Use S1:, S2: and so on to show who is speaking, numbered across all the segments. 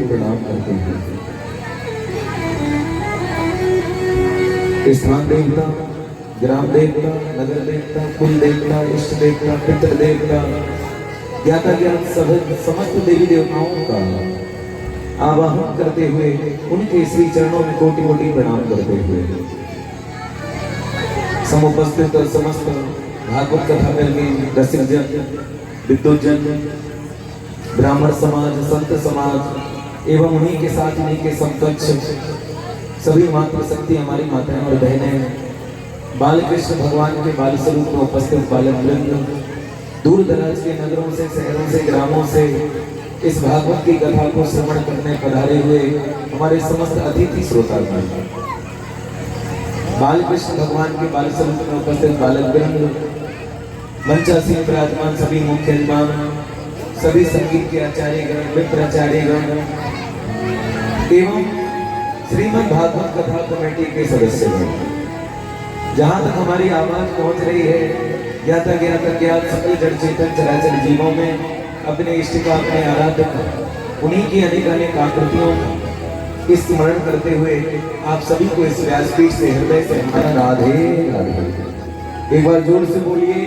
S1: प्रणाम करते हैं। स्थान देवता, ग्राम देवता, नगर देवता, कुल देवता, इष्ट देवता, पितृ देवता, ज्ञाता ज्ञात समस्त देवी देवताओं का आवाहन करते हुए उनके श्री चरणों में कोटि कोटि प्रणाम करते हुए समुपस्थित समस्त भागवत कथा प्रेमी रसिक जन, विद्वत जन, ब्राह्मण समाज, संत समाज एवं उन्हीं के साथ उन्हीं के समकक्ष सभी मातृशक्ति हमारी माताएं और बहनें, बाल कृष्ण भगवान के बाल स्वरूप में उपस्थित बालक वृंद, दूर दराज के नगरों से, शहरों से, ग्रामों से इस भागवत की कथा को श्रवण करने पधारे हुए हमारे समस्त अतिथि श्रोता, बाल कृष्ण भगवान के बाल स्वरूप में उपस्थित बालक वृंद, मंचासीन विराजमान सभी मुख्य यजमान, सभी संगीत के आचार्यगण, मित्राचार्यगण एवं श्रीमद् भागवत कथा कमेटी के सदस्यगण, जहाँ तक हमारी आवाज पहुँच रही है, ज्ञाता ज्ञात सकल जड़ चेतन चराचर जीवों में अपने इष्ट का, अपने आराध्य उन्हीं की अनेक अनेक आकृतियों इस स्मरण करते हुए आप सभी को इस व्यासपीठ से हृदय से हमारा राधे राधे। एक बार जोर से बोलिए,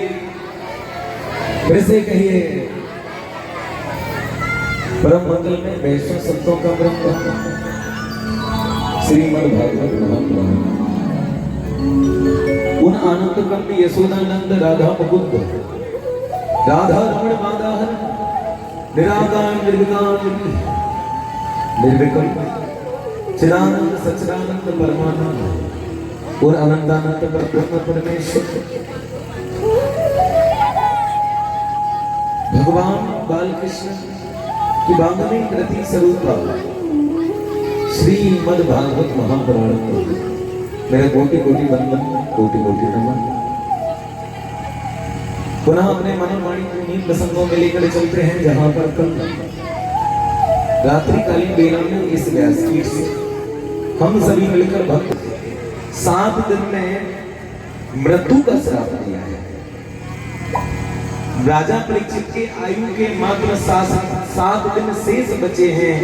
S1: फिर से कहिए, परम मंगल में वैष्णव संतों का ब्रह्म श्रीमद् भागवत महापुराण, उन आनंद कंद यशोदानंद राधा मुकुंद, राधा रमण माधव, निराकार निर्विकार निर्विकल्प चिदानंद सच्चिदानंद परमानंद और अनंतानंद परब्रह्म परमेश्वर भगवान बालकृष्ण की बांधवी कृति स्वरूप श्रीमद् भागवत महापुराण को मेरा कोटि कोटि वंदन, कोटि कोटि नमन। पुनः अपने मनोवाणी को उन्हीं प्रसंगों में लेकर चलते हैं जहां पर कल रात्रिकालीन बेला में इस व्यासपीठ से हम सभी मिलकर भक्त 7 दिन में मृत्यु का श्राप दिया है। राजा परीक्षित के आयु के मात्र 7 दिन शेष बचे हैं।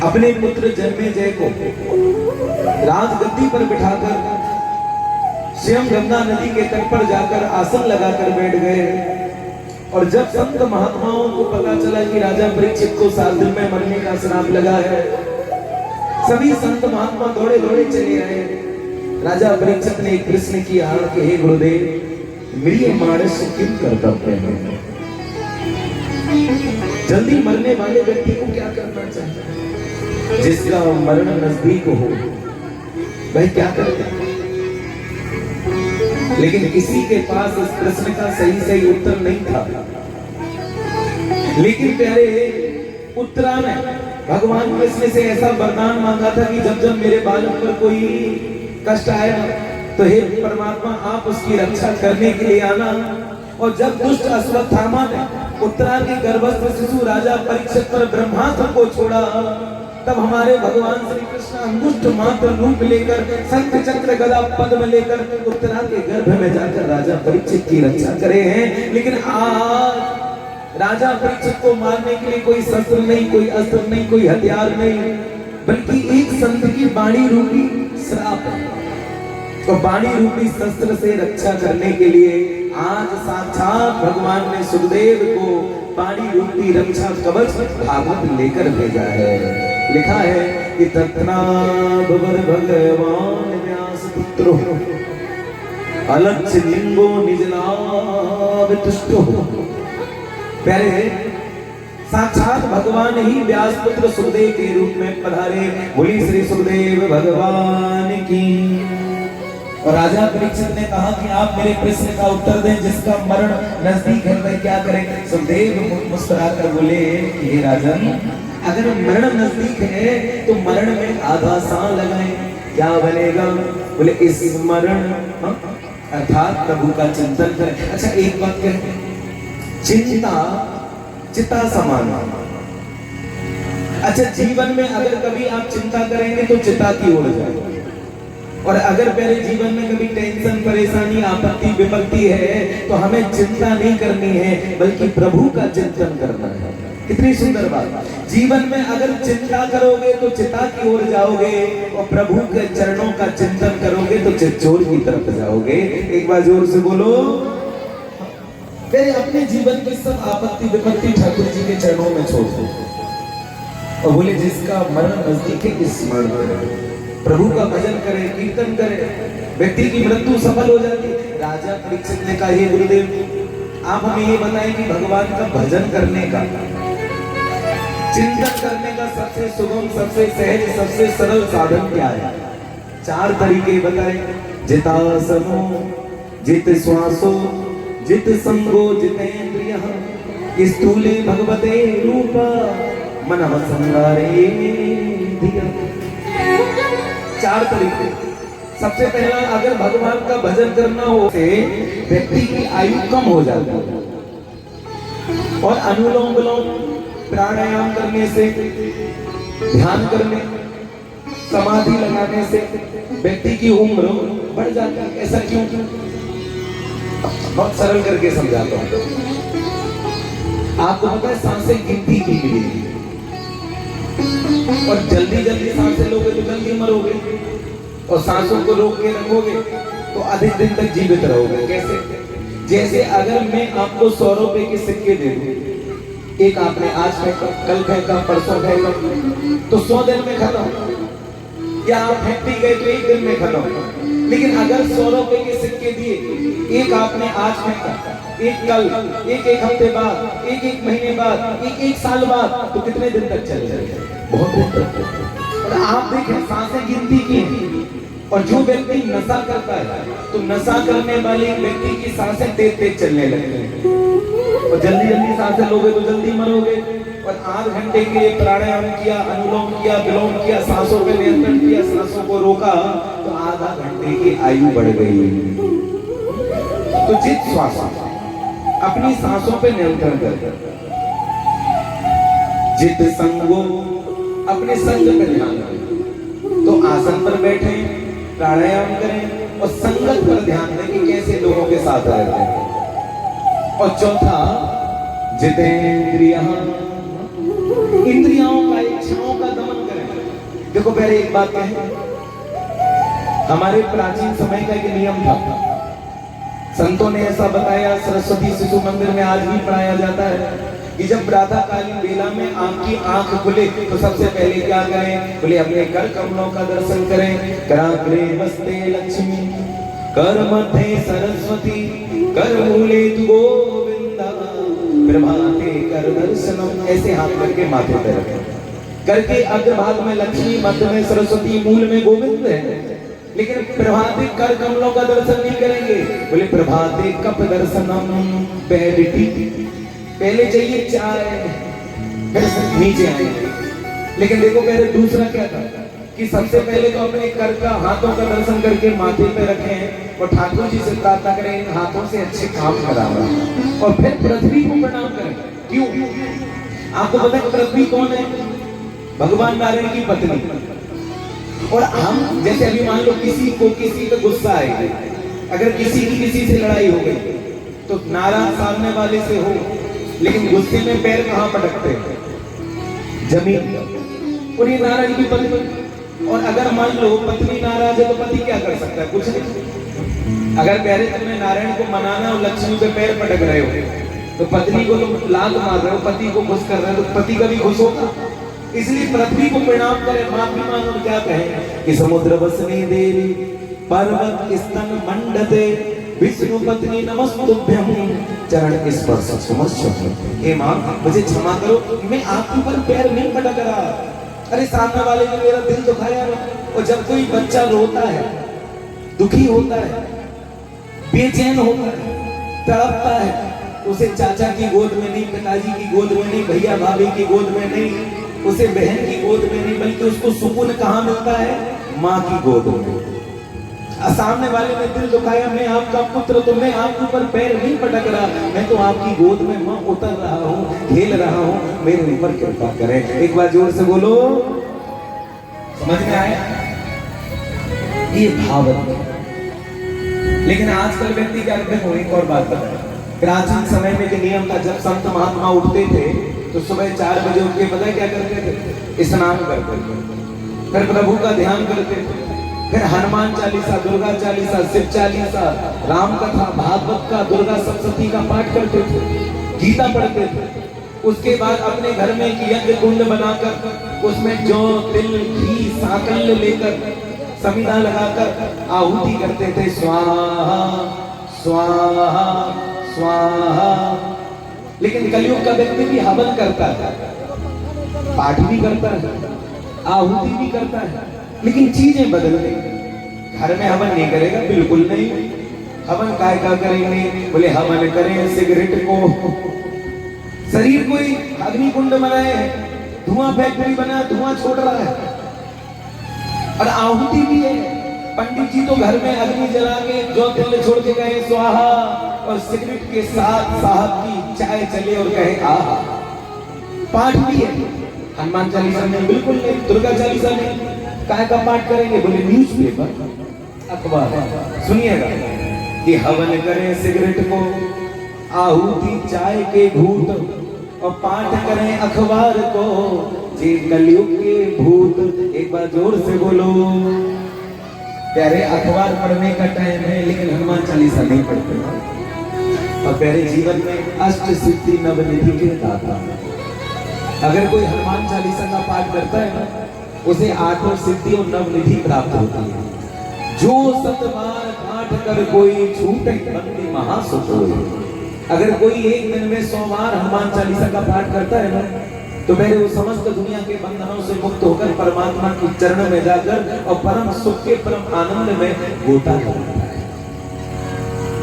S1: अपने पुत्र जन्मेजय को राजगद्दी पर बिठाकर स्वयं गंगा नदी के तट पर जाकर आसन लगाकर बैठ गए। और जब संत महात्माओं को पता चला कि राजा परीक्षित को 7 दिन में मरने का श्राप लगा है, सभी संत महात्मा दौड़े दौड़े चले आए। राजा परीक्षित ने एक प्रश्न किया कि हे गुरुदेव, मेरी मानस किम कर्तव्य है? जल्दी मरने वाले व्यक्ति को क्या करना चाहिए? जिसका मरण नजदीक हो वह क्या करता है? लेकिन किसी के पास इस प्रश्न का सही उत्तर नहीं था। लेकिन प्यारे उत्तरा में भगवान कृष्ण से ऐसा वरदान मांगा था कि जब जब मेरे बालक पर कोई कष्ट आए तो हे परमात्मा आप उसकी रक्षा करने के लिए आना। और जब दुष्ट अश्वत्थामा ने उत्तरा के गर्भस्थ शिशु राजा परीक्षित पर ब्रह्मास्त्र को छोड़ा, तब हमारे भगवान श्री कृष्ण अंगुष्ठ मात्र रूप लेकर शंख चक्र गदा पद्म लेकर उत्तरा के गर्भ में जाकर राजा परीक्षित की रक्षा करे हैं। लेकिन आज राजा परीक्षित को मारने के लिए कोई शस्त्र नहीं, कोई अस्त्र नहीं, कोई हथियार नहीं, बल्कि एक संत की वाणी रूपी श्राप है। तो वाणी रूपी शस्त्र से रक्षा करने के लिए आज साक्षात भगवान ने सुखदेव को वाणी रूपी रक्षा कवच भागवत लेकर भेजा है। लिखा है कि तत्नाभवर भगवान व्यास पुत्रो अलक्ष्य लिंगो निजलाभ तुष्टो। प्यारे साक्षात भगवान ही व्यास पुत्र सुखदेव के रूप में पधारे। बोली श्री सुखदेव भगवान की। और राजा परीक्षित ने कहा कि आप मेरे प्रश्न का उत्तर दें, जिसका मरण नजदीक है वह क्या करें? सुखदेव मुस्कुराकर बोले, हे राजन, अगर मरण नजदीक है तो मरण में आधा सांस लगाएं, क्या बनेगा? बोले इस मरण अर्थात प्रभु का चिंतन करें। अच्छा एक बात कहें, चिंता चिता समान। अच्छा जीवन में अगर कभी आप चिंता करेंगे तो चिता की ओर जाएंगे, और अगर मेरे जीवन में कभी टेंशन, परेशानी, आपत्ति, विपत्ति है तो हमें चिंता नहीं करनी है, बल्कि प्रभु का चिंतन करना है। कितनी सुंदर बात। जीवन में अगर चिंता करोगे तो चिता की ओर जाओगे, और प्रभु के चरणों का चिंतन करोगे तो चित्तौड़ की तरफ जाओगे। एक बार जोर से बोलो। मेरे अपने जीवन की सब आपत्ति विपत्ति ठाकुर जी के चरणों में छोड़ दो, और बोले जिसका मरण नजदीक है स्मरण करे, प्रभु का भजन करे, कीर्तन करे, व्यक्ति की मृत्यु सफल हो जाती। राजा परीक्षित ने कहा, हे गुरुदेव आप हमें ये बताएं कि भगवान का भजन करने का, चिंतन करने का सबसे सुगम, सबसे सहज, सबसे सरल साधन क्या है? 4 तरीके बताए। जितासनो, जित श्वासो, जित संगो, जितेंद्रियः, स्थूले भगवते रूपा, मनः संगारे धिया। 4 तरीके। सबसे पहला, अगर भगवान का भजन करना हो तो व्यक्ति की आयु कम हो जाती है, और अनुलोम विलोम प्राणायाम करने से, ध्यान करने, समाधि लगाने से व्यक्ति की उम्र बढ़ जाती है। ऐसा क्यों? बहुत सरल करके समझाता हूं। आपको पता है सांसें गिनती की मिली, और जल्दी जल्दी सांसें लोगे तो जल्दी मरोगे, और सांसों को रोक के रखोगे तो अधिक दिन तक जीवित रहोगे। कैसे? जैसे अगर मैं आपको 100 रुपए के सिक्के दे दूं, एक आपने आज फेंका, कल फेंका, परसों फेंका, तो 100 दिन में खत्म, या आप फेंकते गए तो 1 दिन में खत्म। लेकिन अगर 100 रुपए के सिक्के दिए, एक आपने आज फेंका, एक कल, एक हफ्ते बाद, एक महीने बाद, एक साल बाद, तो कितने दिन तक चल जाएगा? बहुत दिन तक। और आप देखें सांसें गिनती की हैं। और जो व्यक्ति नशा करता है तो नशा करने वाले व्यक्ति की सांसें तेज तेज चलने लगती हैं, और जल्दी जल्दी सांसें लोगे तो जल्दी मरोगे। और आध घंटे के लिए प्राणायाम किया, अनुलोम किया, विलोम किया, सांसों पे नियंत्रण किया, सांसों को रोका, तो आधा घंटे की आयु बढ़ गई। तो जित श्वास, अपनी सांसों पे नियंत्रण कर। जित संगो, अपने संग पे ध्यान करें, तो आसन पर बैठे, प्राणायाम करें, और संगत पर ध्यान दें कि कैसे लोगों के साथ रहते हैं। और चौथा, जितेंद्रियः, इंद्रियों का, इच्छाओं का दमन करें। देखो पहले एक बात कहें, हमारे प्राचीन समय का एक नियम था, संतों ने ऐसा बताया, सरस्वती शिशु मंदिर में आज भी पढ़ाया जाता है कि जब प्रातः कालीन बेला में आपकी आंख खुले तो सबसे पहले क्या करें? बोले अपने कर कमलों का दर्शन करें। कराग्रे वस्ते लक्ष्मी, कर मध्य सरस्वती, कर मूले तु गोविंदा, प्रभाते कर दर्शनम। ऐसे हाथ करके माथे पर रखें, करके अग्रभाग में लक्ष्मी, मध्य में सरस्वती, मूल में गोविंद है। लेकिन प्रभाते कर कमलों का दर्शन नहीं करेंगे। बोले प्रभाते कप दर्शनम, पहले चाहिए चाय, फिर नीचे आएंगे। लेकिन देखो पहले दूसरा क्या था कि सबसे पहले तो अपने कर का, हाथों का दर्शन करके माथे पे रखें, और ठाकुर जी से प्रार्थना करें इन हाथों से अच्छे काम कराना, और फिर पृथ्वी को प्रणाम करें। क्यों? आपको पता है पृथ्वी कौन है? भगवान नारायण की पत्नी। और हम जैसे अभी मान लो किसी पे गुस्सा आएगा, अगर किसी से लड़ाई हो गई तो नाराज सामने वाले से हो, लेकिन गुस्से में पैर कहां पटकते हैं? जमीन। और ये नाराज की पत्नी। और अगर मान लो पत्नी नाराज है तो पति क्या कर सकता है? कुछ नहीं। अगर प्यारे तुमने नारायण को मनाना और लक्ष्मी पे पैर पटक रहे हो तो पत्नी को तुम लात मार रहे हो, पति को खुश कर रहे हो, तो पति का भी खुश होगा। इसलिए पृथ्वी को प्रणाम करें, माफी मांगो। क्या कहें कि समुद्र वसनी देवी, पर्वत स्तन मंडते, विष्णु पत्नी नमस्तुभ्यं, चरण स्पर्श सुमश्चम। हे मां मुझे क्षमा करो, मैं आपके ऊपर पैर नहीं पटक रहा। अरे सामने वाले ने मेरा दिल दुखाया। और जब कोई बच्चा रोता है, दुखी होता है, बेचैन होता है, तड़पता है, उसे चाचा की गोद में नहीं, पिताजी की गोद में नहीं, भैया भाभी की गोद में नहीं, उसे बहन की गोद में नहीं, बल्कि उसको सुकून कहाँ मिलता है? माँ की गोद में। सामने वाले ने दिल दुखाया, मैं आपका पुत्र, तो मैं आपके ऊपर पैर नहीं पटक रहा, मैं तो आपकी गोद में माँ उतर रहा हूँ, खेल रहा हूँ, मेरे ऊपर कृपा करें। एक बार जोर से बोलो। समझ में आया? ये भाव। लेकिन आजकल व्यक्ति क्या करते हैं? एक और बात बताएं, प्राचीन समय में जो नियम था, जब संत महात्मा उठते थे तो सुबह 4 बजे उठ के पता है क्या करते थे? स्नान करते थे, फिर प्रभु का ध्यान करते थे, फिर हनुमान चालीसा, दुर्गा चालीसा, शिव चालीसा, राम कथा, भागवत का, दुर्गा सप्तशती का पाठ करते थे, गीता पढ़ते थे। उसके बाद अपने घर में एक यज्ञ कुंड बनाकर उसमें जौ, तिल, घी, साकल्य लेकर समिधा लगाकर आहुति करते थे, स्वाहा स्वाहा स्वाहा। लेकिन कलयुग का व्यक्ति भी हवन करता है, पाठ भी करता है, आहुति भी करता है, लेकिन चीजें बदल गई। घर में हवन नहीं करेगा, बिल्कुल नहीं। हवन काय का करेंगे? बोले हवन करें सिगरेट को, शरीर को ही अग्नि कुंड बनाए, धुआं फैक्ट्री बना, धुआं छोड़ रहा है। और आहुति भी है, पंडित जी तो घर में अग्नि जला के जो तिल छोड़ के गए स्वाहा, और सिगरेट के साथ साहब की चाय चले और कहे आहा। पाठ भी है, हनुमान चालीसा में बिल्कुल नहीं, दुर्गा चालीसा में काय का पाठ करेंगे? बोले न्यूज़पेपर, अखबार। सुनिएगा कि हवन करें सिगरेट को, आहुति चाय के घूट, और पाठ करें अखबार को, जे कलयुग के भूत। एक बार जोर से बोलो। प्यारे, अखबार पढ़ने का टाइम है, लेकिन हनुमान चालीसा नहीं पढ़ते। और प्यारे, जीवन में अष्ट सिद्धि नवनिधि के दाता। अगर कोई हनुमान चालीसा का पाठ करता है ना, उसे 8 सिद्धि और नवनिधि प्राप्त होती है। जो 7 बार पाठ कर कोई छूटे बंदी महासुख होए। अगर कोई एक दिन में 100 बार हनुमान चालीसा का पाठ करता है ना, तो मेरे वो समस्त दुनिया के बंधनों से मुक्त होकर परमात्मा के चरण में जाकर और परम सुख के परम आनंद में गोता लगाता है।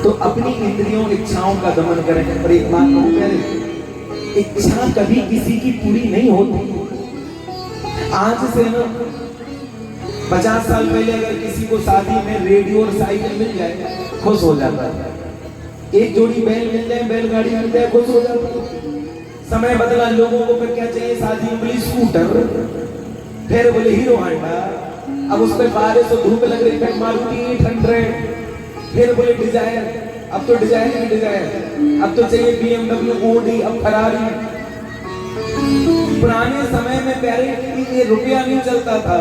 S1: तो अपनी इंद्रियों इच्छाओं का दमन करें। और एक बात कहूं प्यारे, इच्छा कभी किसी की पूरी नहीं होती। आज से ना 50 साल पहले अगर किसी को शादी में रेडियो और साइकिल मिल जाए, खुश हो जाता है। एक जोड़ी बैल मिल जाए, बैलगाड़ी मिल जाए, खुश हो जाता है। समय बदला, लोगों को फिर क्या चाहिए? शादी में बोली स्कूटर, फिर बोले हीरो होंडा, अब उस पर बारिश और धूप लग रही है, मारुति 800, फिर बोले डिजायर, अब तो डिजायर ही डिजायर, अब तो चाहिए BMW, ऑडी, अब फरारी। पुराने समय में प्यारे ये रुपया नहीं चलता था।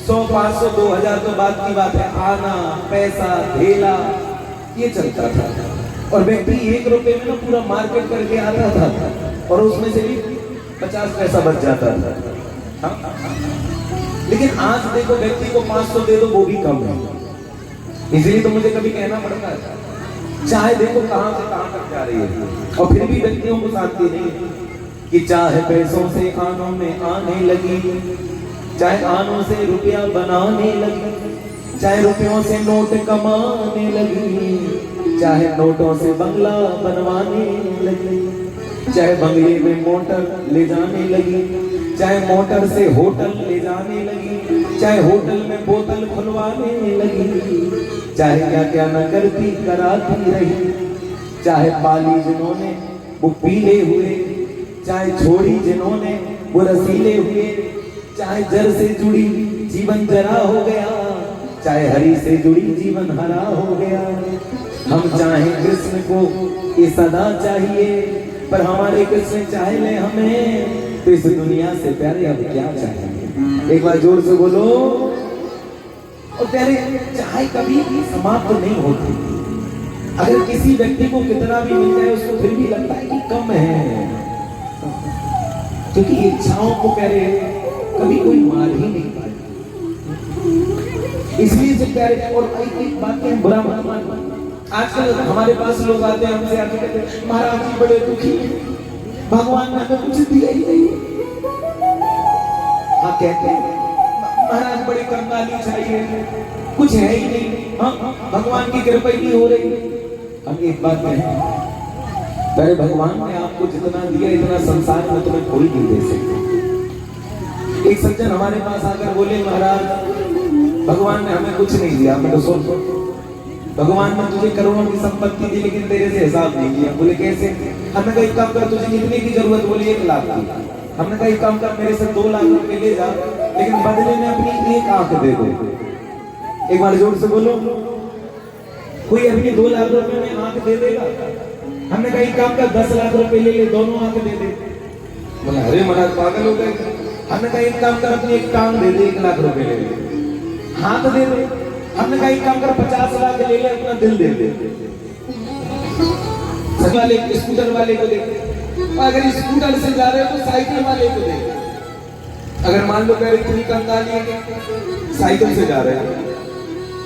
S1: 100, 500, 2000 तो बात की बात है, आना, पैसा, ढेला, ये चलता था। और व्यक्ति 1 रुपए में ना पूरा मार्केट करके आता था, और उसमें से भी 50 पैसा बच जाता था। लेकिन आज देखो, व्यक्ति को 500 दे दो वो भी कम है। इसलिए तो मुझे कभी कहना पड़ता है, चाहे देखो कहां से कहां तक जा रही है, और फिर भी व्यक्तियों को शांति नहीं कि चाहे पैसों से आनों में आने लगी, चाहे आनों से रुपया बनाने लगी, चाहे रुपयों से नोट कमाने लगी, चाहे नोटों से बंगला बनवाने लगी, चाहे बंगले में मोटर ले जाने लगी, चाहे मोटर से होटल ले जाने लगी, चाहे होटल में बोतल खुलवाने लगी, चाहे क्या क्या न करती कराती रही, चाहे पाली जिन्होंने वो पीले हुए, चाहे छोड़ी जिन्होंने वो रसीले हुए, चाहे जर से जुड़ी जीवन जरा हो गया, चाहे हरि से जुड़ी जीवन हरा हो गया। हम चाहे कृष्ण को ये सदा चाहिए, पर हमारे कृष्ण चाहे ले हमें, तो इस दुनिया से प्यारे अब क्या चाहिए? एक बार जोर से बोलो। और प्यारे, चाहे कभी भी समाप्त नहीं होती। अगर किसी व्यक्ति को कितना भी मिल जाए, उसको फिर भी लगता है कि कम है, क्योंकि इच्छाओं को प्यारे कभी कोई मार ही नहीं पाए। इसलिए से प्यारे, और एक बात है, बुरा मत मानो। आजकल हमारे पास लोग आते हैं, हमसे आके कहते हैं महाराज जी बड़े दुखी हैं, भगवान ने हमें कुछ दिया ही नहीं। हाँ, कहते हैं महाराज बड़े कंगाली चाहिए, कुछ है ही नहीं, हाँ भगवान की कृपा ही नहीं हो रही। हम एक बात कहें, अरे भगवान ने आपको जितना दिया, इतना संसार में तुम्हें कोई नहीं दे सकता। एक सज्जन हमारे पास आकर बोले महाराज भगवान ने हमें कुछ नहीं दिया। मैं तो सोचो, भगवान ने तुझे करोड़ों की संपत्ति दी, लेकिन तेरे से हिसाब नहीं किया। बोले कैसे? हमने कहा एक काम कर, तुझे कितने की जरूरत? बोले 1 लाख की। हमने कहा एक काम कर, मेरे से 2 लाख रुपए ले जा, लेकिन बदले में अपनी 1 आंख दे दो। एक बार जोर से बोलो, कोई अपनी 2 लाख रुपए में आंख दे देगा? हमने कहा एक काम कर 10 लाख रुपए ले ले, दोनों आंख दे दे। बोला अरे महाराज पागल हो गए। हमने कहा एक काम कर अपनी एक टांग दे दे, 1 लाख रुपए ले ले, हाथ दे दे। हमने कहा एक काम कर 50 लाख ले ले, अपना दिल दे दे। वाले स्कूटर वाले को दे, अगर स्कूटर से जा रहे हो तो साइकिल वाले को दे। अगर मान लो कह रहे इतनी कंगाली है साइकिल से जा रहे हैं,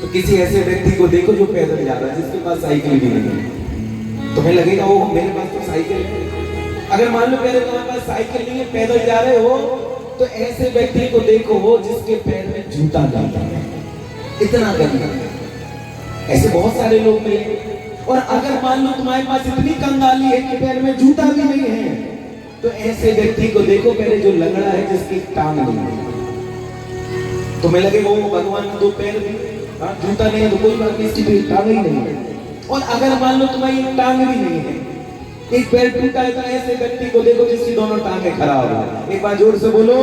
S1: तो किसी ऐसे व्यक्ति को देखो जो पैदल जा रहा है, जिसके पास साइकिल भी नहीं है, तुम्हें लगेगा वो मेरे पास तो साइकिल है। अगर मान लो कह रहे तुम्हारे पास साइकिल नहीं है, पैदल जा रहे हो, तो ऐसे व्यक्ति को देखो वो जिसके पैर में जूता डालता है, इतना गंदा। ऐसे बहुत सारे लोग मिले। और अगर मान लो तुम्हारे पास इतनी कंगाली है कि पैर में जूता भी नहीं है, तो ऐसे व्यक्ति को देखो पहले जो लंगड़ा है, जिसकी टांग नहीं है, तुम्हें लगेगा वो भगवान के 2 पैर भी, जूता नहीं है तो कोई बात नहीं, इसकी टांग ही नहीं है। और अगर मान लो तुम्हारी टांग भी नहीं है, एक पैर टूटा है, तो ऐसे व्यक्ति को देखो जिसकी दोनों टांगें खराब है। एक बार जोर से बोलो,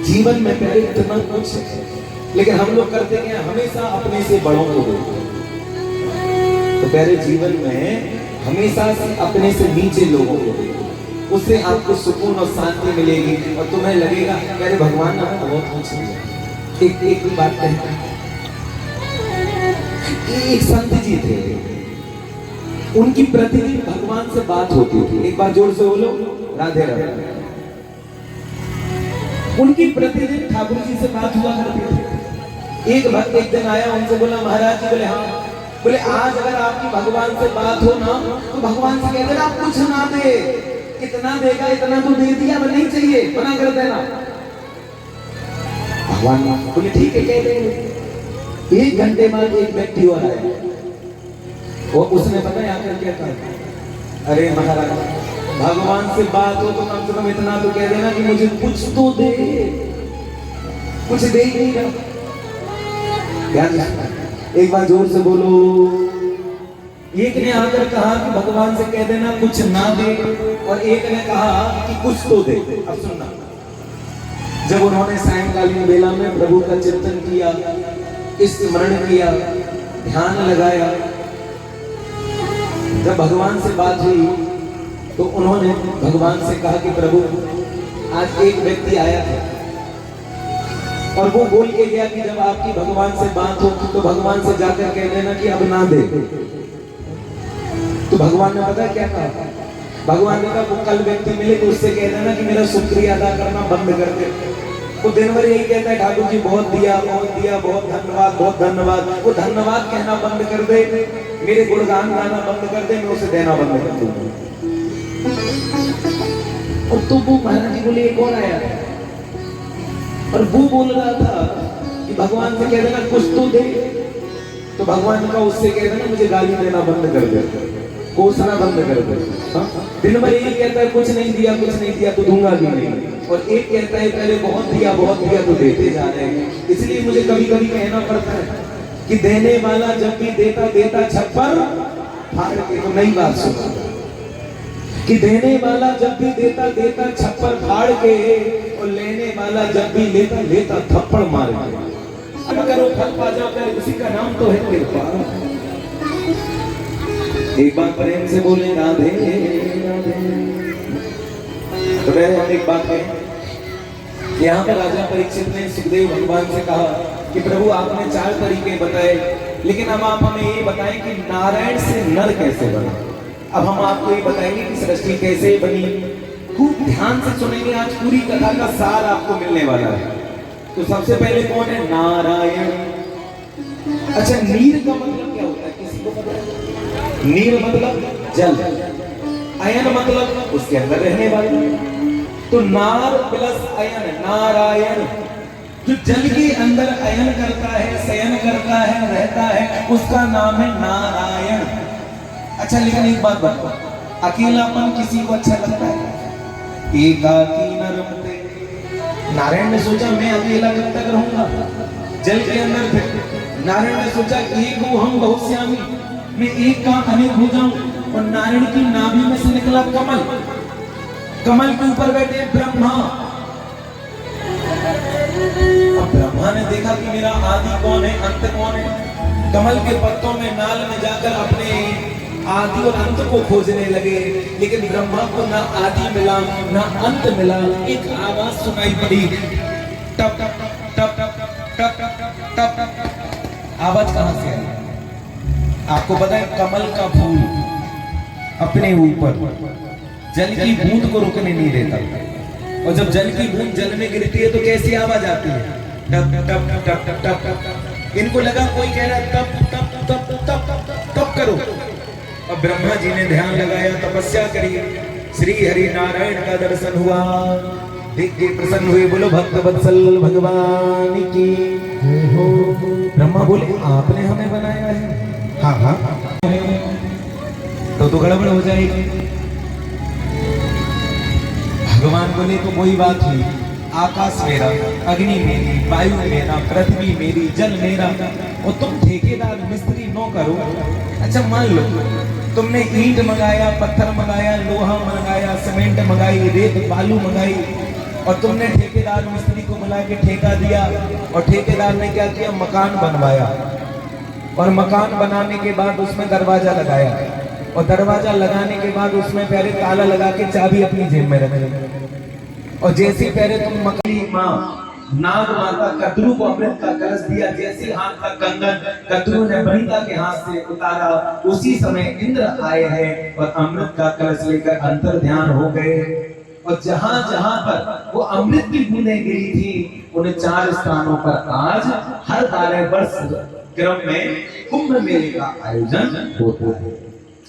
S1: जीवन में पहले इतना कुछ है, लेकिन हम लोग करते हैं हमेशा अपने से बड़ों को देखो। तो पहले जीवन में हमेशा अपने से नीचे लोगों को देखो, उससे आपको सुकून और शांति मिलेगी और तुम्हें लगेगा अरे भगवान ने बहुत कुछ दिया। एक बात कहता है, एक संत जी थे, उनकी प्रतिदिन भगवान से बात होती थी। एक बार जोर से बोलो, राधे राधे। उनकी प्रतिदिन ठाकुर जी से बात हुआ करती थी। एक भक्त एक दिन आया, उनसे बोला महाराज जी, बोले हाँ। बोले आज अगर आपकी भगवान से बात हो ना, तो भगवान से कह देना आप कुछ ना दे, इतना देगा, इतना तो दे दिया, नहीं चाहिए, मना कर देना। भगवान बोले ठीक है कह देंगे। 1 घंटे बाद एक व्यक्ति और आया, वो उसने पता है आकर क्या कहा, अरे महाराज भगवान से बात हो तो कम से कम इतना तो कह देना कि मुझे कुछ तो दे, कुछ दे ही नहीं रहा। एक बार जोर से बोलो। एक ने आकर कहा कि भगवान से कह देना कुछ ना दे, और एक ने कहा कि कुछ तो दे। अब सुनना, जब उन्होंने सायंकालीन बेला में प्रभु का चिंतन किया, स्मरण किया, ध्यान लगाया, जब भगवान से बात हुई तो उन्होंने भगवान से कहा कि प्रभु आज एक व्यक्ति आया था और वो बोल के गया कि जब आपकी भगवान से बात हो तो भगवान से जाकर कह देना कि अब ना दे। तो भगवान ने पता क्या कहा, भगवान ने कहा वो कल व्यक्ति मिले तो उससे कह देना कि मेरा शुक्रिया अदा करना बंद कर दे। वो दिन भर यही कहता है ठाकुर जी बहुत दिया, बहुत दिया, बहुत धन्यवाद, बहुत धन्यवाद। वो धन्यवाद कहना बंद कर दे, मेरे गुणगान गाना बंद कर दे, मैं उसे देना बंद कर दूंगा। और तो वो महाराज जी बोले एक और आया और वो बोल रहा था कि भगवान से कह देना कुछ तो दे, तो भगवान का उससे कह देना मुझे गाली देना बंद कर दे, कोसना बंद कर दे। दिन भर यही कहता है कुछ नहीं दिया, कुछ नहीं दिया तो दूंगा भी नहीं। और एक कहता है पहले बहुत दिया तो देते जा रहे हैं। इसलिए मुझे कभी कभी कहना पड़ता है कि देने वाला जब भी देता देता छप्पर फाड़ के, तो नई बात सुना कि देने वाला जब भी देता देता छप्पर फाड़ के, और लेने वाला जब भी लेता लेता थप्पड़ मार के। अब करो फल पा जाओ, उसी का नाम तो है कृपा। एक बार प्रेम से बोले राधे राधे। तो मैं एक बात है, यहाँ पर राजा परीक्षित ने सुखदेव भगवान से कहा कि प्रभु आपने 4 तरीके बताए, लेकिन अब आप हमें ये बताएं कि नारायण से नर कैसे बना। अब हम आपको ये बताएंगे कि सृष्टि कैसे बनी। खूब ध्यान से सुनेंगे, आज पूरी कथा का सार आपको मिलने वाला है। तो सबसे पहले कौन है? नारायण। अच्छा, नीर का मतलब क्या होता है, किसी को पता है? नीर मतलब जल, अयन मतलब उसके अंदर रहने वाला। तो नार प्लस अयन, नारायण। जो जल के अंदर अयन करता है, शयन करता है, रहता है, उसका नाम है नारायण। अच्छा, लेकिन एक बात बताओ, अकेलापन किसी को अच्छा लगता है? एकाकी न रमते। नारायण ने सोचा मैं अकेला कब तक रहूंगा, जल के अंदर थे। नारायण ने सोचा एक हो हम बहुश्यामी, मैं एक का अनेक हो जाऊं। और नारायण की नाभि में से निकला कमल, कमल के ऊपर बैठे ब्रह्मा। अब ब्रह्मा ने देखा कि मेरा आदि कौन है, अंत कौन है। कमल के पत्तों में, नाल में जाकर अपने आदि और अंत को खोजने लगे, लेकिन ब्रह्मा को ना आदि मिला ना अंत मिला। एक आवाज सुनाई पड़ी, टप टप टप टप टप टप। आवाज कहां से आई? आपको पता है, कमल का फूल अपने ऊपर जल की बूंद को रुकने नहीं देता, और जब जल की बूंद जल में गिरती है तो कैसी आवाज आती है? टप टप टप टप टप टप। इनको लगा कोई कह रहा है तप तप तप तप तप करो, और ब्रह्मा जी ने ध्यान लगाया, तपस्या करी, श्री हरि नारायण का दर्शन हुआ, देख के प्रसन्न हुए। बोलो भक्त वत्सल भगवान की हो। ब्रह्मा बोले आपने हमें बनाया है? हाँ हाँ, तो गड़बड़ हो जाएगी। भगवान बोले तो कोई बात नहीं, आकाश मेरा, अग्नि मेरी, वायु मेरा, पृथ्वी मेरी, जल मेरा, और तुम ठेकेदार मिस्त्री नो करो। अच्छा मान लो तुमने ईंट मंगाया, पत्थर मंगाया, लोहा मंगाया, सीमेंट मंगाई, रेत बालू मंगाई, और तुमने ठेकेदार मिस्त्री को बुला के ठेका दिया, और ठेकेदार ने क्या किया? मकान बनवाया, और मकान बनाने के बाद उसमें दरवाजा लगाया, और दरवाजा लगाने के बाद उसमें पहले ताला लगा के चाबी अपनी जेब में रखी, और जैसे पहले तुम मकली माँ नाग माता कद्रू को अमृत का कलश दिया, जैसे हाथ का कंगन कद्रू ने वनिता के हाथ से उतारा, उसी समय इंद्र आए हैं और अमृत का कलश लेकर अंतर ध्यान हो गए, और जहां जहां पर वो अमृत की बूंदें गिरी थी, उन 4 स्थानों पर आज हर 12 वर्ष क्रम में कुंभ मेले का आयोजन होता है,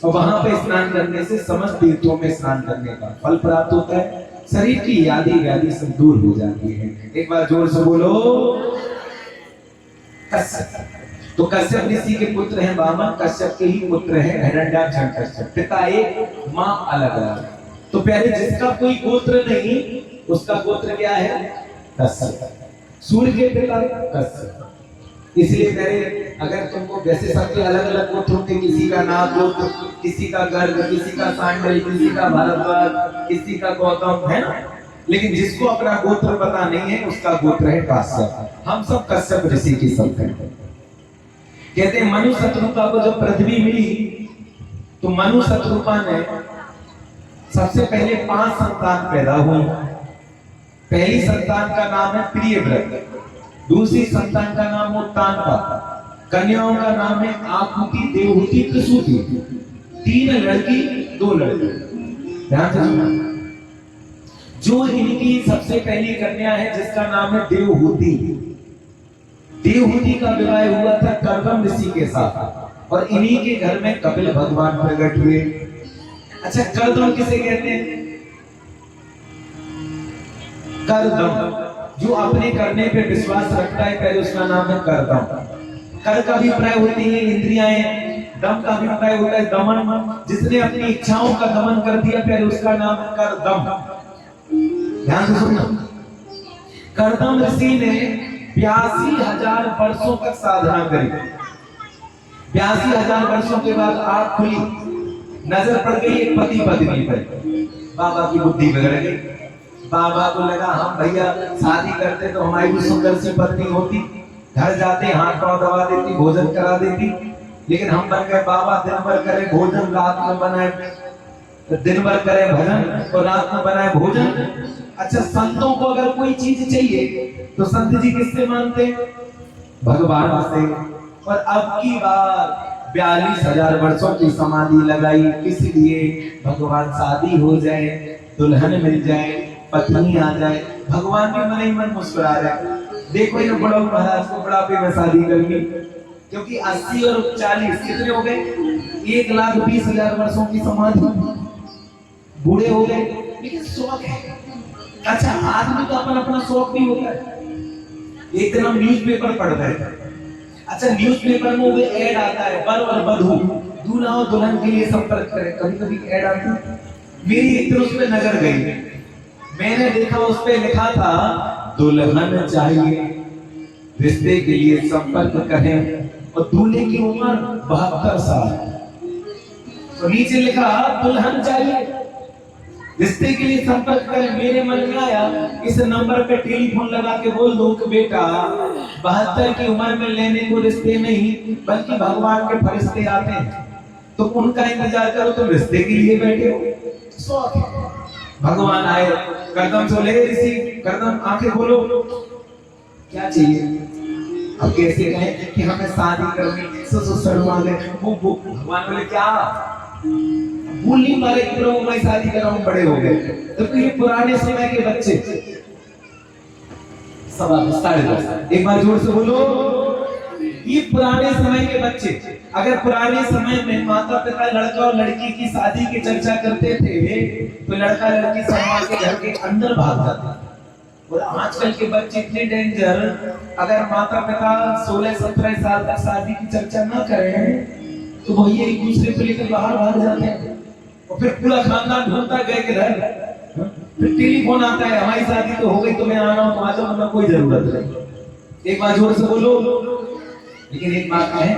S1: और वहां पे स्नान करने से समस्त तीर्थों में स्नान करने का फल प्राप्त होता है, शरीर की यादी व्याधि सब दूर हो जाती है। एक बार जोर से बोलो कश्यप। तो कश्यप ऋषि के पुत्र हैं वामन, कश्यप के ही पुत्र हैं हिरण्याक्ष कश्यप, पिता एक मां अलग अलग। तो पहले जिसका कोई गोत्र नहीं उसका गोत्र क्या है? कश्यप। सूर्य के पिता कश्यप, इसलिए मेरे अगर तुमको वैसे सबके अलग अलग गोत्र होते, किसी का नाग गोत्र, किसी का गर्ग, किसी का सांडल, किसी का भारद्वाज, किसी का गौतम, है ना, लेकिन जिसको अपना गोत्र पता नहीं है उसका गोत्र है कश्यप। हम सब कश्यप ऋषि की संतान हैं। कहते हैं मनु शत्रुपा को जब पृथ्वी मिली तो मनु शत्रुपा ने सबसे पहले 5 संतान पैदा हुई। पहली संतान का नाम है प्रियव्रत, दूसरी संतान का नाम है तानपा, कन्याओं का नाम है आकुति, देवहूति, प्रसूति। 3 लड़की 2 लड़के। ध्यान से सुनना, जो इनकी सबसे पहली कन्या है जिसका नाम है देवहूति, देवहूति का विवाह हुआ था कर्दम ऋषि के साथ, और इन्हीं के घर में कपिल भगवान प्रकट हुए। अच्छा कर्दम किसे कहते हैं? कर्दम जो अपने करने पे विश्वास रखता है, पहले उसका नाम है कर्दम। कर का अभिप्राय होती है इंद्रियाएं, दम का अभिप्राय होता है दमन। जिसने अपनी इच्छाओं का दमन कर दिया पहले उसका नाम है कर्दम। ध्यान से सुनना, कर्दम ऋषि ने 82,000 वर्षों तक साधना करी। 82,000 वर्षों के बाद आंख खुली, नजर पड़ गई एक पति पत्नी पर। बाबा की बुद्धि बिगड़ गई। बाबा को लगा हम भैया शादी करते तो हमारी भी सुंदर सी पत्नी होती, घर जाते हाथ पांव दबा देती, भोजन करा देती, लेकिन हम बन गए बाबा दिन भर करे भोजन, रात में बनाए, दिन भर करे भजन और रात में बनाए भोजन। अच्छा संतों को अगर कोई चीज चाहिए तो संत जी किससे मांगते? भगवान से। और अब की बार 42,000 वर्षों की समाधि लगाई, इसलिए भगवान शादी हो जाए, दुल्हन मिल जाए, पत्नी आ जाए, भगवान भी मन ही मन मुस्कुरा रहे। देखो इन बड़ों महाराज को बुढ़ापे में शादी करनी, क्योंकि 80 और 40 कितने हो गए? 1,20,000 वर्षों की समाधि, बूढ़े हो गए, लेकिन शौक है। अच्छा आदमी का अपना अपना शौक भी होता है। एक दिन हम न्यूज़पेपर पढ़ रहे थे, अच्छा न्यूज़पेपर में वो ऐड आता है वर और वधू, दूल्हा और दुल्हन के लिए संपर्क करें, कभी कभी ऐड आती है। मेरी एक दिन उस पर नजर गई, मैंने देखा उस पे लिखा था दुल्हन चाहिए, रिश्ते के लिए संपर्क करें, और दूल्हे की उम्र 72 साल। तो नीचे लिखा दुल्हन चाहिए, रिश्ते के लिए संपर्क करें। मेरे मन में आया इस नंबर पे टेलीफोन लगा के बोल दो कि बेटा 72 की उम्र में लेने को रिश्ते नहीं बल्कि भगवान के फरिश्ते आते हैं, तुम उनका इंतजार करो, तुम रिश्ते के लिए बैठे हो। शौक है। भगवान आए, करदम से बोले ऋषि, करदम आंखें खोलो, क्या चाहिए? अब कैसे कहें कि हमें शादी करनी, शर्मा गए। भगवान बोले क्या? भूल नहीं मारे कि प्रभु मैं शादी कर रहा हूं, बड़े हो गए। तो ये पुराने समय के बच्चे, 10:15 एक बार जोर से बोलो, ये पुराने समय के बच्चे। अगर पुराने समय में माता पिता लड़का और लड़की की शादी की चर्चा करते थे तो लड़का लड़की सम्मान के घर के अंदर भाग जाते। और आजकल के बच्चे इतने डेंजर, अगर माता पिता 16-17 साल तक शादी की चर्चा न करें तो वही एक दूसरे को लेकर बाहर भाग जाते हैं। और फिर पूरा खानदान ढूंढता गए किधर, फिर टेलीफोन आता है, हमारी शादी तो हो गई, तो मैं आ रहा हूं, तो आ जाओ, मतलब कोई जरूरत नहीं। एक बार जोर से बोलो। लेकिन एक बात है,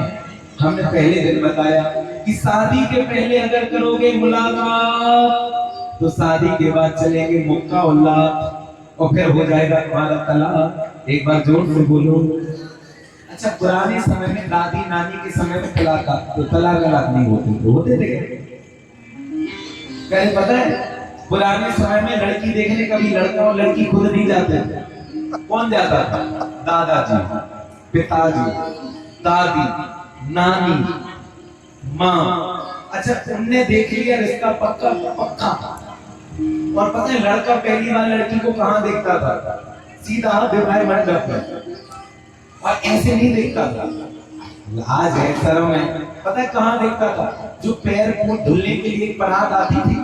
S1: हमने पहले दिन बताया कि शादी के पहले अगर करोगे मुलाकात तो शादी के बाद चलेंगे मुक्का उल्लाह और फिर हो जाएगा तुम्हारा तलाक। एक बार जोर से बोलो। अच्छा, पुराने समय में दादी नानी के समय में तलाक नहीं होते थे। पहले पता है, पुराने समय में लड़की देखने कभी लड़का और लड़की खुद नहीं जाते। कौन जाता था? दादाजी, पिताजी, दादी, नानी, माँ। अच्छा, तुमने देख लिया रिश्ता पक्का। और पता है लड़का पहली बार लड़की को कहाँ देखता था? सीधा विवाह मंडप में, और ऐसे नहीं देखता था। आज है शर्म है, पता है कहाँ देखता था? जो पैर को धुलने के लिए परात आती थी,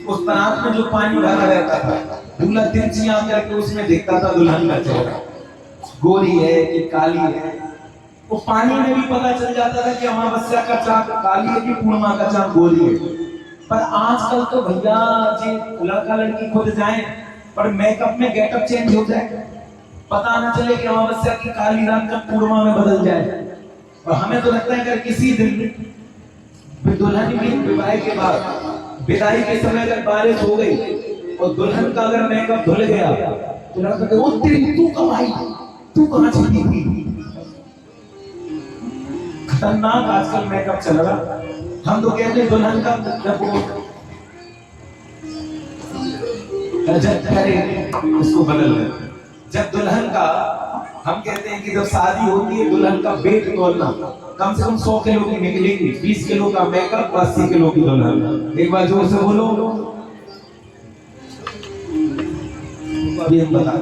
S1: उस परात में जो पानी भरा रहता था, दूल्हा तिरछी आंख करके उसमें देखता था दुल्हन का चेहरा, गोरी है कि काली है। वो पानी में भी पता चल जाता था कि अमावस्या का चांद काली है कि पूर्णिमा का चांद गोरी है। पर आजकल तो भैया जी लड़का लड़की खुद जाए, पर मेकअप में गेटअप चेंज हो जाए, पता न चले कि अमावस्या की काली रात का पूर्णिमा में बदल जाए। और हमें तो लगता है अगर किसी दिन दुल्हन की विवाह के बाद विदाई के समय अगर बारिश हो गई और दुल्हन का अगर मेकअप धुल गया तो लड़का कहे, ओ तेरी तू कब आई, तू कहाँ छिपी थी? खतरनाक आजकल मेकअप चल रहा। हम तो कहते हैं दुल्हन का उसको बदल दे। जब दुल्हन का, हम कहते हैं कि जब शादी होती है दुल्हन का वेट तोलना, कम से कम 100 किलो की निकलेगी, 20 किलो का मेकअप, 80 किलो की दुल्हन। एक बार जोर से बोलो। ये बता